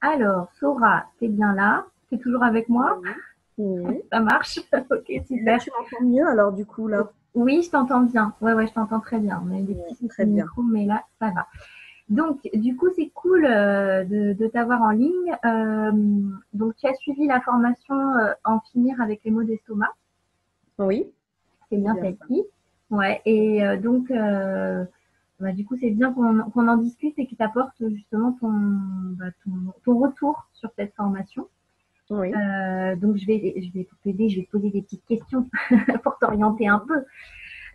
Alors, Sora, t'es bien là? T'es toujours avec moi? Oui, oui. Ça marche? Ok, Là, super. tu m'entends mieux alors du coup là. Oui, je t'entends bien. Ouais, ouais, je t'entends très bien. On a eu des Oui, petits soucis très de bien. micro, mais là, ça va. Donc, du coup, c'est cool de t'avoir en ligne. Donc, tu as suivi la formation en finir avec les maux d'estomac. Oui, C'est c'est bien bien ça. celle-ci. Ouais, et donc, bah, du coup, c'est bien qu'on en discute et que tu apportes justement ton retour sur cette formation. Oui, Donc, je vais t'aider, je vais te poser des petites questions pour t'orienter un oui.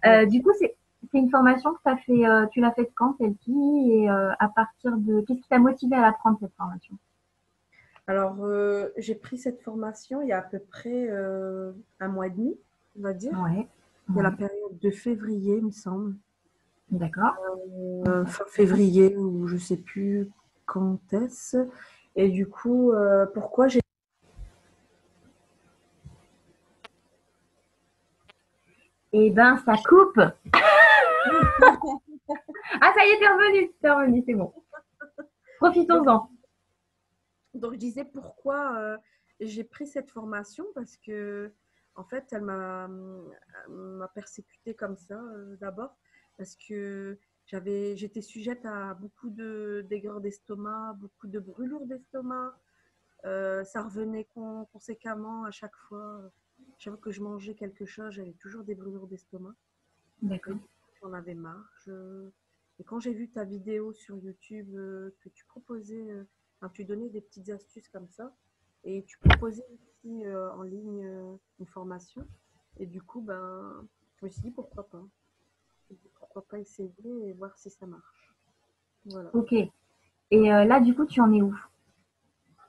peu. Du Ok. coup, c'est une formation que tu l'as faite quand, celle-ci, et à partir de, qu'est-ce qui t'a motivé à la prendre, cette formation? Alors, j'ai pris cette formation il y a à peu près un mois et demi, on va dire. Ouais, Il y a la ouais, période de février, il me semble. d'accord. Ok. Fin février ou je sais plus quand est-ce. Et du coup, pourquoi j'ai... Eh ben, ça coupe. Ah, ça y est, t'es revenu, c'est bon. Donc, Profitons-en. Donc, je disais pourquoi j'ai pris cette formation parce que, en fait, m'a persécutée comme ça d'abord parce que j'étais sujette à beaucoup d'aigreur d'estomac, beaucoup de brûlures d'estomac. Ça revenait conséquemment à chaque fois. Chaque fois que je mangeais quelque chose, j'avais toujours des brûlures d'estomac. Et D'accord. du coup, j'en avais marre. Et quand j'ai vu ta vidéo sur YouTube que tu proposais, enfin, tu donnais des petites astuces comme ça, et tu proposais aussi en ligne une formation. Et du coup, ben, je me suis dit pourquoi pas. Je me suis dit, pourquoi pas essayer et voir si ça marche. Voilà. Ok. Et là, du coup, tu en es où?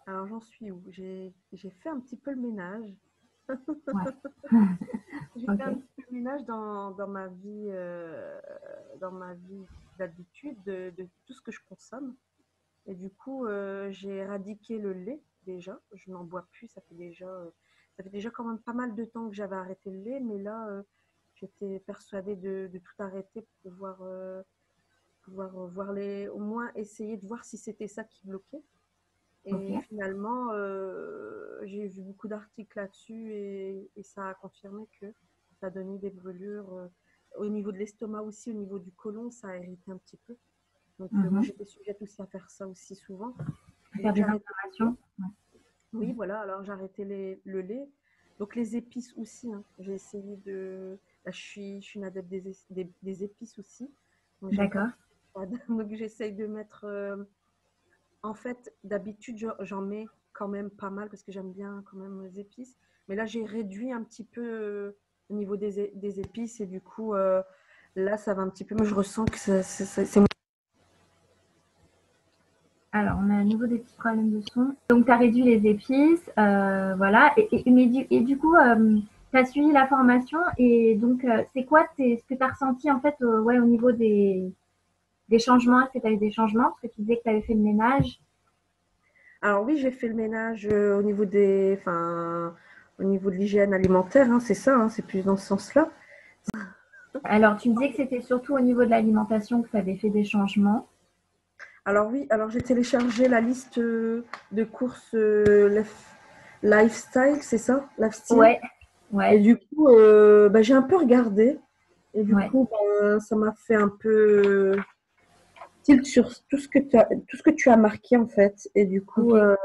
Alors j'en suis où? J'ai fait un petit peu le ménage. Ouais. J'ai fait un Ok. petit peu le ménage dans ma vie d'habitude, de tout ce que je consomme. Et du coup, j'ai éradiqué le lait déjà. Je n'en bois plus. Ça fait déjà quand même pas mal de temps que j'avais arrêté le lait, mais là, j'étais persuadée de tout arrêter pour pouvoir voir au moins essayer de voir si c'était ça qui bloquait. Ok. Et finalement, j'ai vu beaucoup d'articles là-dessus et ça a confirmé que ça donnait des brûlures au niveau de l'estomac aussi, au niveau du côlon, ça a irrité un petit peu. Donc, moi, Mhm. j'étais sujette aussi à faire ça aussi souvent. Faire Donc des j'ai arrêté le lait. inflammations. Oui, voilà, alors j'ai arrêté le lait. Donc les épices aussi, hein. J'ai essayé de... Là, je suis une adepte des épices aussi. Donc j'aime pas D'accord. tout ce qui est fade. Donc j'essaye de mettre... En fait, d'habitude, j'en mets quand même pas mal parce que j'aime bien quand même les épices. Mais là, j'ai réduit un petit peu au niveau des épices et du coup, là, ça va un petit peu. Mais je ressens que c'est... Alors, on a à nouveau des petits problèmes de son. Donc, tu as réduit les épices, voilà. Et du coup, tu as suivi la formation. Et donc, c'est quoi ce que tu as ressenti en fait ouais, au niveau des changements? Est-ce que tu as eu des changements? Parce que tu disais que tu avais fait le ménage. Alors oui, j'ai fait le ménage enfin, au niveau de l'hygiène alimentaire, hein, c'est ça, hein, c'est plus dans ce sens-là. Alors, tu me disais que c'était surtout au niveau de l'alimentation que tu avais fait des changements. Alors oui, alors j'ai téléchargé la liste de courses lifestyle, c'est ça, lifestyle. Ouais, Et ouais, du coup, bah, j'ai un peu regardé. Et du ouais. coup, ben, ça m'a fait un peu tilt sur tout ce que tu as marqué en fait. Et du coup, Ok,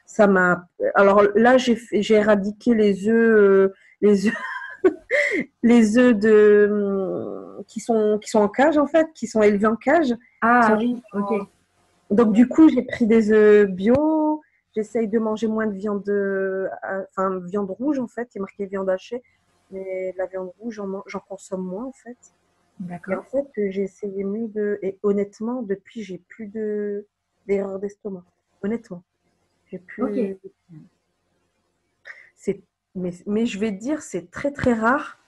ça m'a. Alors là, j'ai éradiqué les œufs, les œufs qui sont en cage en fait, qui sont élevés en cage. Qui ah sont... oui, ok. Donc du coup, j'ai pris des œufs bio. J'essaye de manger moins de viande, enfin viande rouge en fait. Il est marqué viande hachée, mais la viande rouge, j'en consomme moins en fait. Et en D'accord. fait, j'ai essayé mieux de. Et honnêtement, depuis, j'ai plus d'erreurs d'estomac. Honnêtement, j'ai Ok. plus. C'est, mais je vais te dire, c'est très très rare.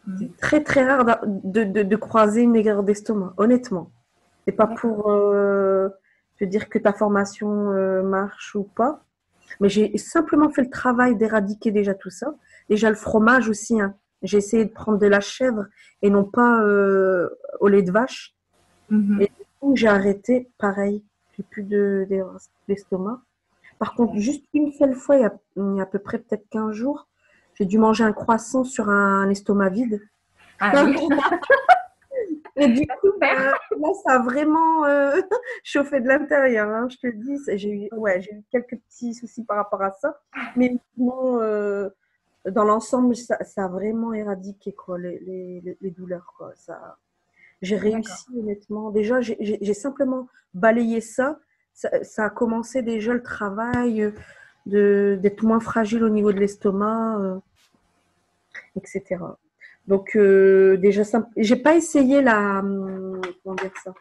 Mhm. C'est très très rare de croiser une erreur d'estomac. Honnêtement, c'est pas D'accord. pour te dire que ta formation marche ou pas, mais j'ai simplement fait le travail d'éradiquer déjà tout ça. Déjà le fromage aussi. Hein. J'ai essayé de prendre de la chèvre et non pas au lait de vache. Et Mhm. du coup, j'ai arrêté pareil. j'ai plus d'estomac. Par contre, juste une seule fois, il y a à peu près peut-être 15 jours, j'ai dû manger un croissant sur un estomac vide. Ah oui, Et du coup, super. là, ça a vraiment chauffé de l'intérieur, hein, je te le dis. J'ai eu quelques petits soucis par rapport à ça. Mais sinon, dans l'ensemble, ça a vraiment éradiqué quoi, les douleurs. Quoi. J'ai D'accord. réussi, honnêtement. Déjà, j'ai simplement balayé ça. Ça a commencé déjà le travail d'être moins fragile au niveau de l'estomac, etc. Donc, déjà, j'ai pas essayé comment dire ça,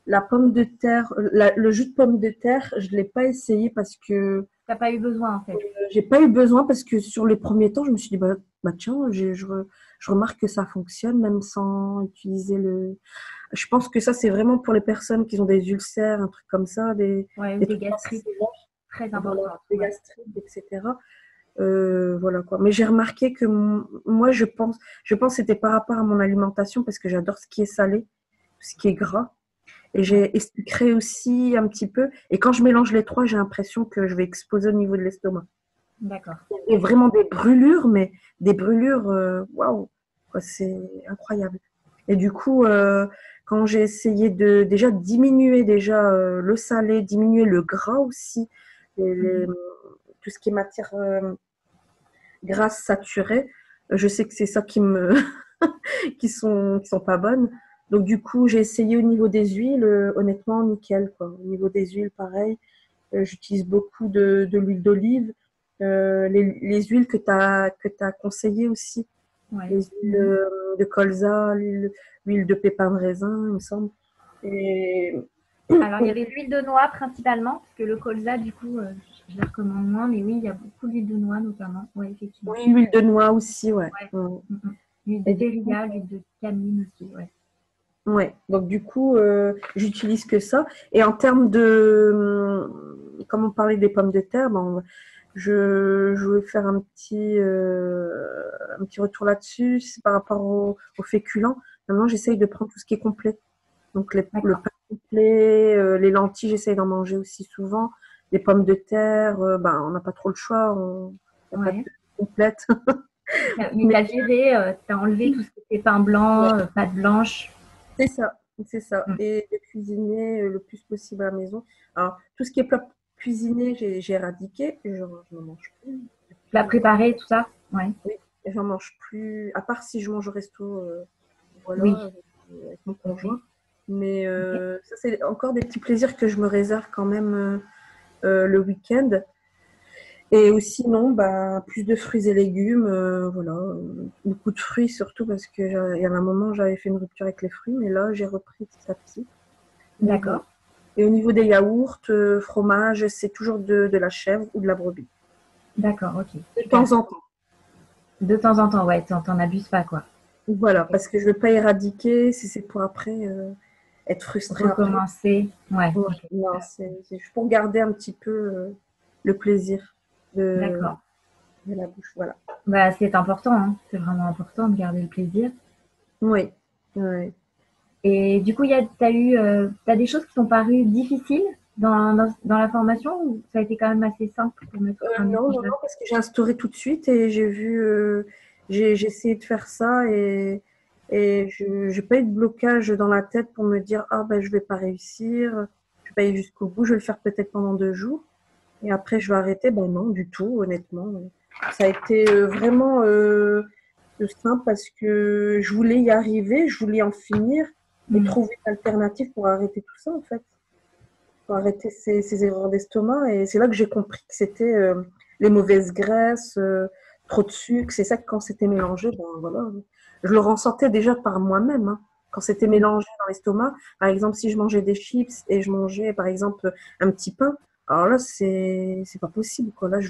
la pomme de terre, le jus de pomme de terre, je l'ai pas essayé parce que T'as pas eu besoin, en fait. j'ai pas eu besoin parce que sur les premiers temps, je me suis dit, bah tiens, je remarque que ça fonctionne même sans utiliser le. Je pense que ça, c'est vraiment pour les personnes qui ont des ulcères, un truc comme ça, Ouais, ou des des trucs pas gastrites sévères, très voilà, importantes. des Ouais. gastrites, etc. Voilà quoi. Mais j'ai remarqué que moi, je pense que c'était par rapport à mon alimentation parce que j'adore ce qui est salé, tout ce qui est gras. Et Ouais. j'ai sucré aussi un petit peu. Et quand je mélange les trois, j'ai l'impression que je vais exploser au niveau de l'estomac. D'accord. Et vraiment des brûlures, mais des brûlures, waouh, quoi, c'est incroyable. Et du coup, quand j'ai essayé de déjà diminuer déjà le salé, diminuer le gras aussi, Mhm. tout ce qui est matière grasse saturée, je sais que c'est ça qui sont pas bonnes. Donc du coup, j'ai essayé au niveau des huiles, honnêtement, nickel, quoi. Au niveau des huiles, pareil. J'utilise beaucoup de l'huile d'olive. Les huiles que t'as conseillées aussi. Ouais. Les huiles Mhm. de colza, l'huile de pépin de raisin, il me semble. Et Alors, il y avait l'huile de noix principalement, parce que le colza, du coup, je le recommande moins, mais oui, il y a beaucoup d'huile de noix notamment. Oui, effectivement. oui, l'huile de noix aussi, ouais. Ouais. Mm. Mhm. L'huile de Et du coup, périlla, l'huile de camine aussi, ouais. ouais. Donc du coup, j'utilise que ça. Et en termes de, comme on parlait des pommes de terre, ben, je vais faire un petit retour là-dessus. C'est par rapport au féculents. Maintenant, j'essaye de prendre tout ce qui est complet. Donc le D'accord. pain complet, les lentilles, j'essaye d'en manger aussi souvent. Les pommes de terre, ben, on n'a pas trop le choix. Il n'y a pas de Ouais. complète. Mais Mais tu as géré, tu as enlevé tout ce qui était pain blanc, pâte blanche. c'est ça, c'est ça. Mm. Et de cuisiner le plus possible à la maison. Alors, tout ce qui est plat cuisiné, j'ai éradiqué. Je n'en mange plus Tu l'as depuis. préparé, tout ça. Ouais. Oui, j'en mange plus. À part si je mange au resto, voilà, Oui. avec mon Ok. conjoint. Mais Ok. ça, c'est encore des petits plaisirs que je me réserve quand même le week-end. Et aussi, non, bah, plus de fruits et légumes, voilà, beaucoup de fruits surtout parce que il y a un moment, j'avais fait une rupture avec les fruits, mais là, j'ai repris petit à petit. Mais bon. D'accord. Et au niveau des yaourts, fromage, c'est toujours de la chèvre ou de la brebis. D'accord. Ok. De Super. temps en temps. De temps en temps, ouais. T'en abuses pas, quoi. Voilà, Ok. parce que je ne veux pas éradiquer si c'est pour après être frustré après. Recommencer. Ouais. Ouais, Ok. non, c'est juste pour garder un petit peu le plaisir de, D'accord. de la bouche. Voilà. Bah, c'est important, hein. C'est vraiment important de garder le plaisir. Oui, oui. Et du coup, t'as des choses qui sont parues difficiles dans la formation ou ça a été quand même assez simple pour mettre en Non, non, place? non, parce que j'ai instauré tout de suite et j'ai essayé de faire ça et je n'ai pas eu de blocage dans la tête pour me dire, ah ben je vais pas réussir, je vais pas aller jusqu'au bout, je vais le faire peut-être pendant 2 jours et après je vais arrêter. Ben non, du tout, honnêtement. Ça a été vraiment simple parce que je voulais y arriver, je voulais en finir et Hmm. trouver une alternative pour arrêter tout ça en fait, pour arrêter ces erreurs d'estomac. Et c'est là que j'ai compris que c'était les mauvaises graisses, trop de sucre. C'est ça que quand c'était mélangé, ben voilà, je le ressentais déjà par moi-même. Hein. Quand c'était mélangé dans l'estomac, par exemple, si je mangeais des chips et je mangeais, par exemple, un petit pain, alors là, c'est pas possible. Quoi. Là,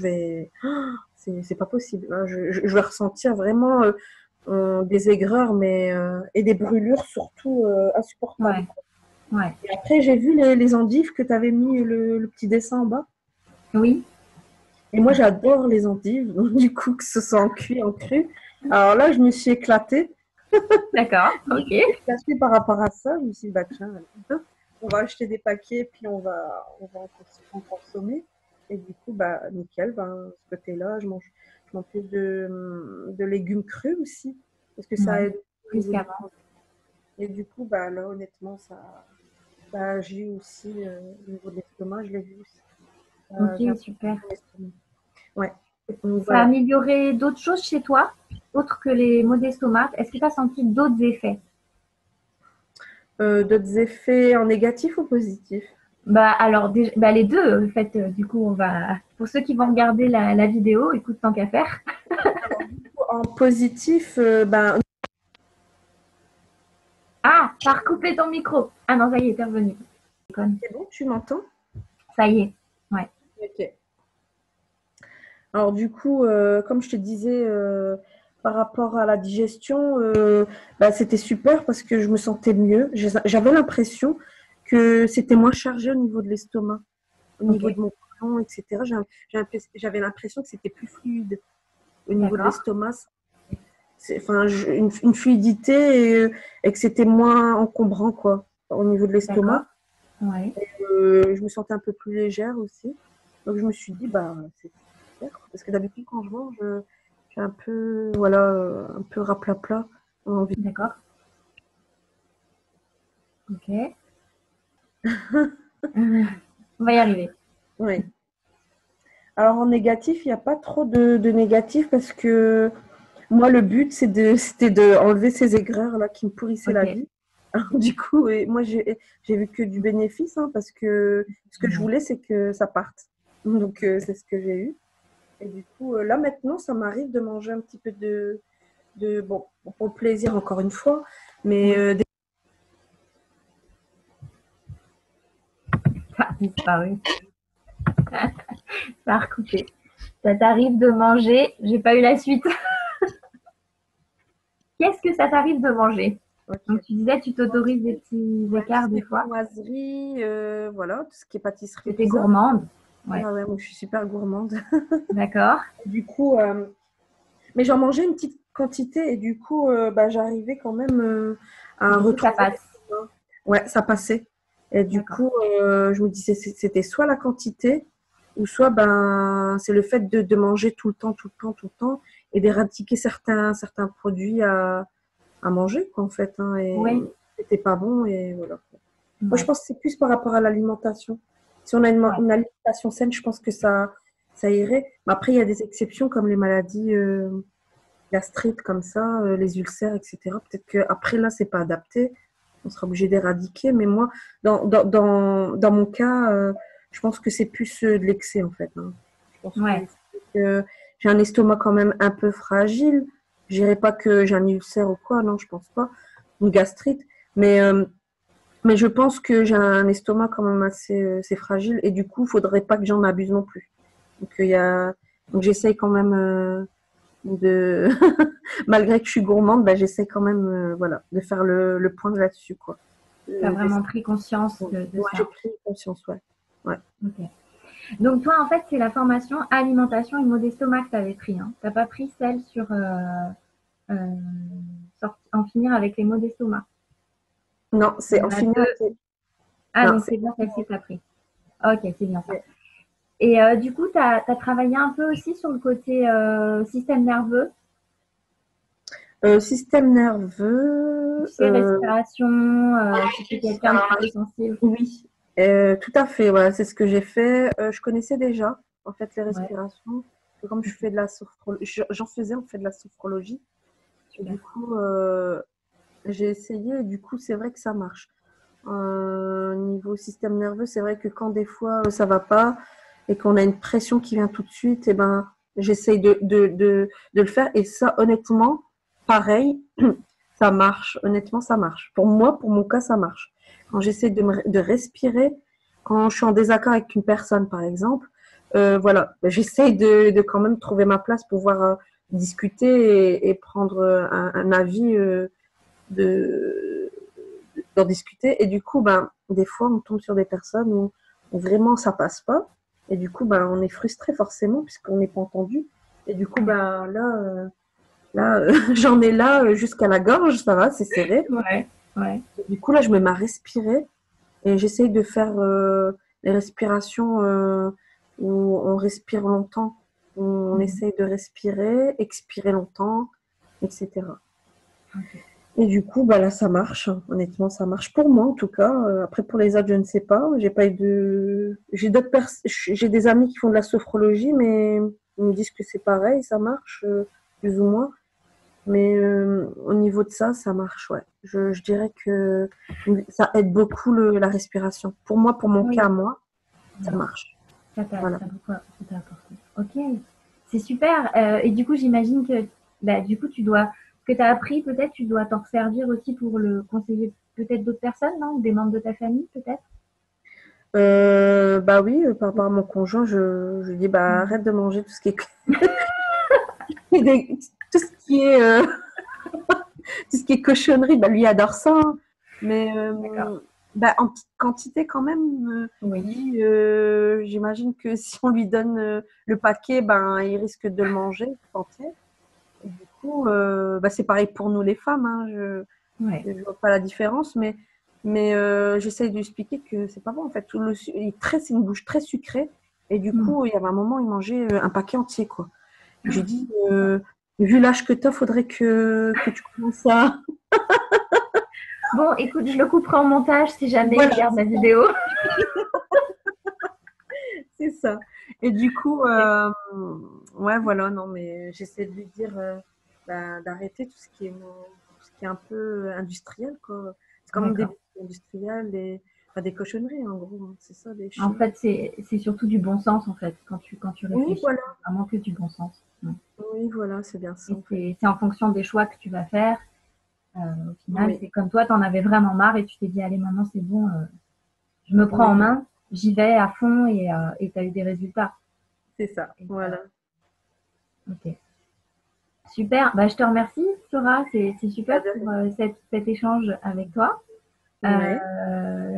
c'est pas possible. Là, je vais ressentir vraiment des aigreurs, mais et des brûlures surtout insupportables. Ouais, ouais. Et après, j'ai vu les endives que tu avais mis le petit dessin en bas. Oui, Et moi, j'adore les endives, donc du coup, que ce soit en cuit, en cru. Alors là, je me suis éclatée. d'accord, ok. Éclatée par rapport à ça. Je me suis dit, bah tiens, on va acheter des paquets, puis on va en consommer. Et du coup, bah, nickel, ben, ce côté-là, je mange plus de légumes crus aussi, parce que ça Ouais, aide au plus niveau du qu'avant. sang. Et du coup, bah, là, honnêtement, ça agit aussi au niveau de l'estomac, je l'ai vu aussi. J'ai un Ok, peu super. de l'estomac. Ouais, donc Ça a voilà. amélioré d'autres choses chez toi, autres que les maux d'estomac? Est-ce que tu as senti d'autres effets? D'autres effets en négatif ou positif? Bah alors bah, les deux en fait. Du coup, on va pour ceux qui vont regarder la vidéo, écoute tant qu'à faire. En positif, ben, Ah, t'as recoupé ton micro. Ah non, ça y est, t'es revenu. c'est bon, tu m'entends? Ça y est. Ouais. Ok. Alors du coup, comme je te disais, par rapport à la digestion, bah, c'était super parce que je me sentais mieux. J'avais l'impression que c'était moins chargé au niveau de l'estomac, au Ok. niveau de mon côlon, etc. J'avais l'impression que c'était plus fluide au niveau de D'accord. l'estomac. Enfin, une fluidité et que c'était moins encombrant quoi, au niveau de D'accord. l'estomac. Ouais. Je me sentais un peu plus légère aussi. Donc je me suis dit, bah, c'est super. Parce que d'habitude, quand je mange, j'ai un peu, voilà, un peu raplapla. Envie. D'accord. Ok. On va y arriver. Oui. Alors en négatif, il n'y a pas trop de négatif parce que moi, le but, c'était de enlever ces aigreurs là qui me pourrissaient la Ok. vie. Alors, du coup, moi, j'ai vu que du bénéfice hein, parce que ce que je Ouais. voulais, c'est que ça parte. Donc, c'est ce que j'ai eu. Et du coup, là maintenant, ça m'arrive de manger un petit peu bon, pour le plaisir encore une fois, mais Oui. Ça a disparu. Ça a recoupé. Ça t'arrive de manger. J'ai pas eu la suite. Qu'est-ce que ça t'arrive de manger? Donc ok. tu disais, tu t'autorises des petits Ouais, tout ce écarts qui des est fois. viennoiserie, voilà, tout ce qui est pâtisserie, C'était tout ça. gourmande. Ouais. Ah ouais, moi je suis super gourmande. D'accord. Du coup, mais j'en mangeais une petite quantité et du coup, bah, j'arrivais quand même Et à du coup, ça retrouver. passe. Ouais, ça passait. Et du D'accord. coup, je me disais, c'était soit la quantité, ou soit ben, c'est le fait de manger tout le temps, tout le temps, tout le temps, et d'éradiquer certains produits à manger, quoi, en fait. Hein, et Oui. c'était pas bon, et voilà. Moi, je Ouais. pense que c'est plus par rapport à l'alimentation. Si on a Ouais. une alimentation saine, je pense que ça irait. Mais après, il y a des exceptions comme les maladies gastriques, comme ça, les ulcères, etc. Peut-être qu'après, là, c'est pas adapté. On sera obligé d'éradiquer. Mais moi, dans mon cas, je pense que c'est plus de l'excès, en fait. Hein. Je pense Ouais. que j'ai un estomac quand même un peu fragile. Je dirais pas que j'ai un ulcère ou quoi, non, je pense pas. Une gastrite. Mais mais je pense que j'ai un estomac quand même assez fragile et du coup, il faudrait pas que j'en abuse non plus. Donc, donc j'essaye quand même de, malgré que je suis gourmande, bah, j'essaye quand même voilà, de faire le point là-dessus. Quoi. Tu as D'essayer- vraiment pris conscience de Ouais, j'ai ça. pris conscience, ouais. Ouais. Ok. Donc toi, en fait, c'est la formation alimentation et maux d'estomac que tu avais pris. Hein. Tu n'as pas pris celle sur euh, en finir avec les maux d'estomac. Non, Il c'est y en en a finir. deux. Ah, Non, donc c'est c'est bien celle-ci que tu as pris. Ok, c'est bien ça. Et du coup, tu as travaillé un peu aussi sur le côté système nerveux, système nerveux. tu sais, respiration, si tu es quelqu'un de plutôt sensible. Oui, tout à fait. Voilà, c'est ce que j'ai fait. Je connaissais déjà en fait les Ouais, respirations. Comme je fais de la sophrologie, j'en faisais en fait de la sophrologie. Et super. du coup, j'ai essayé. Et du coup, c'est vrai que ça marche. Niveau système nerveux, c'est vrai que quand des fois ça va pas et qu'on a une pression qui vient tout de suite, et ben j'essaye de le faire. Et ça, honnêtement, pareil, ça marche. Honnêtement, ça marche. Pour moi, pour mon cas, ça marche. Quand j'essaie de respirer, quand je suis en désaccord avec une personne, par exemple, voilà, j'essaye de quand même trouver ma place pour pouvoir discuter et prendre un avis de d'en discuter. Et du coup, ben, des fois, on tombe sur des personnes où vraiment ça passe pas. Et du coup, ben, on est frustré forcément puisqu'on n'est pas entendu. Et du coup, ben, j'en ai là jusqu'à la gorge, ça va, c'est serré. Ouais, ouais. Et du coup, là, je me mets à respirer. Et j'essaye de faire les respirations où on respire longtemps, où on essaye de respirer, expirer longtemps, etc. Ok. Et du coup, bah là, ça marche. Honnêtement, ça marche pour moi, en tout cas. Après, pour les autres, je ne sais pas. J'ai pas eu de. J'ai des amis qui font de la sophrologie, mais ils me disent que c'est pareil, ça marche, plus ou moins. Mais au niveau de ça, ça marche, ouais. Je dirais que ça aide beaucoup la respiration. Pour moi, pour mon Oui, cas, moi, ça oui. marche. Ça Voilà. t'a beaucoup ça t'a apporté. Ok, c'est super. Et du coup, j'imagine que bah, du coup, ce que tu as appris, peut-être, tu dois t'en servir aussi pour le conseiller peut-être d'autres personnes, non? Ou des membres de ta famille, peut-être? Bah oui, par rapport à mon conjoint, je dis bah Mm. arrête de manger tout ce qui est tout ce qui est tout ce qui est cochonnerie, bah, lui il adore ça, hein. Mais D'accord. bah, en petite quantité quand même. Oui. Lui, j'imagine que si on lui donne le paquet, ben, il risque de le manger tout entier. Et du coup, bah, c'est pareil pour nous les femmes. Hein, Ouais. je ne vois pas la différence, mais j'essaye de lui expliquer que c'est pas bon. En fait, c'est une bouche très sucrée. Et du Mm. coup, il y avait un moment, il mangeait un paquet entier, quoi. J'ai dit, D'accord. vu l'âge que tu as, faudrait que tu commences à. Bon, écoute, je le couperai en montage si jamais il Voilà, regarde la vidéo. c'est ça. Et du coup, ouais, voilà, non, mais j'essaie de lui dire bah, d'arrêter tout ce qui est un peu industriel, quoi. C'est quand même des D'accord. produits industriels, enfin, des cochonneries, en gros, hein. C'est ça, des En chiens. fait, c'est surtout du bon sens, en fait, quand tu Oui, réfléchis. voilà, C'est vraiment que du bon sens. Mm. oui, voilà, c'est bien ça, Et en fait. c'est en fonction des choix que tu vas faire. Au final, Oui, c'est comme toi, tu en avais vraiment marre et tu t'es dit, allez, maintenant, c'est bon, je me prends en oui, main, j'y vais à fond et tu as eu des résultats. c'est ça, Et, voilà. ok. Super. Bah, je te remercie, Sora. C'est Pas super de pour rien. cet échange avec toi. Ouais.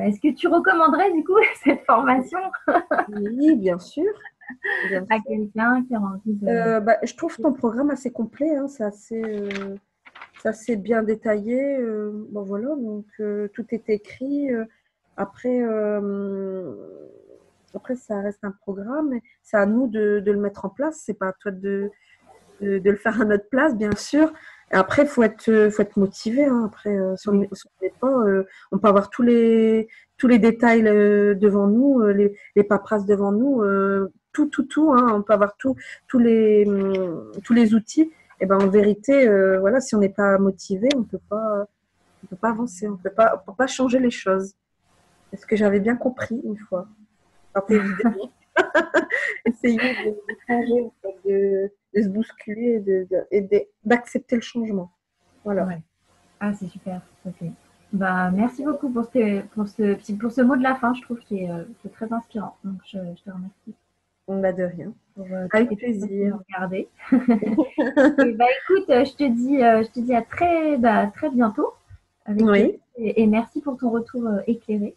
Est-ce que tu recommanderais du coup cette formation Oui, bien sûr, bien à sûr. quelqu'un qui a envie de... Bah, je trouve ton programme assez complet, hein, c'est assez bien détaillé. Bon, voilà, donc tout est écrit. Après, après, ça reste un programme. C'est à nous de le mettre en place. C'est pas à toi de le faire à notre place, bien sûr. Et après, faut être motivé. Hein. Après, Oui, si on n'est pas, on peut avoir tous les détails devant nous, les paperasses devant nous, tout. Hein. On peut avoir tous les outils. Et ben, en vérité, voilà, si on n'est pas motivé, on peut pas avancer, on peut pas changer les choses. C'est ce que j'avais bien compris une fois. Dans tes vidéos, essayer de changer, en fait, de se bousculer d'accepter le changement. Voilà. ouais. Ah, c'est super. Ok. Bah, merci beaucoup pour ce mot de la fin. Je trouve qui est très inspirant. Donc, je te remercie On n'a de rien. pour toutes Avec les personnes qui plaisir. nous regardaient. Et bah, écoute, je te dis à très bientôt avec plaisir. Oui, Et merci pour ton retour éclairé.